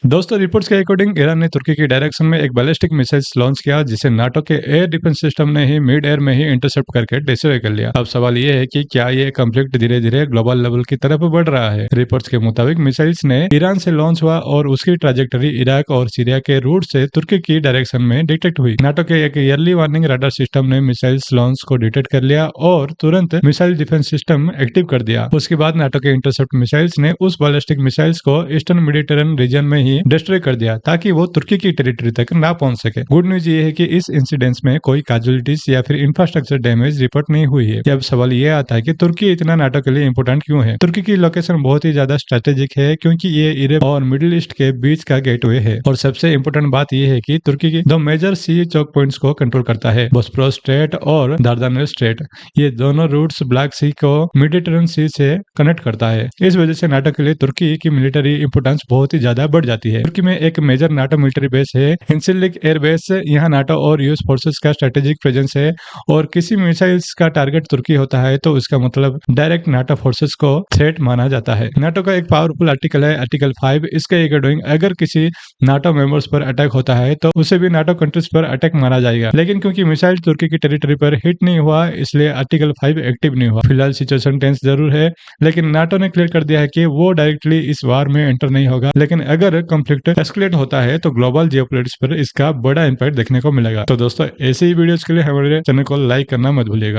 दोस्तों रिपोर्ट्स के according Iran ने तुर्की की डायरेक्शन में एक बैलिस्टिक मिसाइल्स लॉन्च किया जिसे नाटो के एयर डिफेंस सिस्टम ने ही मिड एयर में ही इंटरसेप्ट करके डिस्ट्रॉय कर लिया। अब सवाल ये है कि क्या ये कॉन्फ्लिक्ट धीरे धीरे ग्लोबल लेवल की तरफ बढ़ रहा है। रिपोर्ट्स के मुताबिक मिसाइल्स ने ईरान से लॉन्च हुआ और उसकी ट्रैजेक्टरी इराक और सीरिया के रूट से तुर्की की डायरेक्शन में डिटेक्ट हुई। नाटो के एक ईयरली वार्निंग रडार सिस्टम ने मिसाइल्स लॉन्च को डिटेक्ट कर लिया और तुरंत मिसाइल डिफेंस सिस्टम एक्टिव कर दिया। उसके बाद नाटो के इंटरसेप्ट मिसाइल्स ने उस बैलिस्टिक मिसाइल्स को ईस्टर्न मेडिटेरेनियन रीजन में ही डिस्ट्रॉय कर दिया ताकि वो तुर्की की टेरिटरी तक ना पहुंच सके। गुड न्यूज ये है कि इस इंसिडेंट्स में कोई कैजुअलिटीज या फिर इंफ्रास्ट्रक्चर डैमेज रिपोर्ट नहीं हुई है। अब सवाल ये आता है कि तुर्की इतना नाटो के लिए इंपोर्टेंट क्यों है। तुर्की की लोकेशन बहुत ही ज्यादा स्ट्रेटेजिक है क्योंकि ये यूरोप और मिडिल ईस्ट के बीच का गेटवे है और सबसे इंपोर्टेंट बात यह है कि तुर्की की दो मेजर सी चौक पॉइंट्स को कंट्रोल करता है, बोस्पोरस स्ट्रेट और दार्दानेल स्ट्रेट। ये दोनों रूट्स ब्लैक सी को मेडिटेरेनियन सी से कनेक्ट करता है। इस वजह से नाटो के लिए तुर्की की मिलिट्री इंपोर्टेंस बहुत ही ज्यादा बढ़ जाती है। तुर्की में एक मेजर नाटो मिलिट्री बेस है, इंसिलिक एयर बेस। यहाँ नाटो और यूएस फोर्सेस का स्ट्रेटेजिक प्रेजेंस है और किसी मिसाइल्स का टारगेट तुर्की होता है तो उसका मतलब डायरेक्ट नाटो फोर्सेस को थ्रेट माना जाता है। नाटो का एक पावरफुल आर्टिकल है आर्टिकल 5। इसके अकॉर्डिंग अगर किसी नाटो मेंबर्स पर अटैक होता है तो उसे भी नाटो कंट्रीज पर अटैक माना जाएगा, लेकिन क्योंकि मिसाइल तुर्की की टेरिटरी पर हिट नहीं हुआ इसलिए आर्टिकल 5 एक्टिव नहीं हुआ। फिलहाल सिचुएशन टेंस जरूर है, लेकिन नाटो ने क्लियर कर दिया है कि वो डायरेक्टली इस वार में एंटर नहीं होगा, लेकिन अगर कॉन्फ्लिक्ट एस्केलेट होता है तो ग्लोबल जियोपॉलिटिक्स पर इसका बड़ा इंपैक्ट देखने को मिलेगा। तो दोस्तों ऐसे ही वीडियोस के लिए हमारे चैनल को लाइक करना मत भूलिएगा।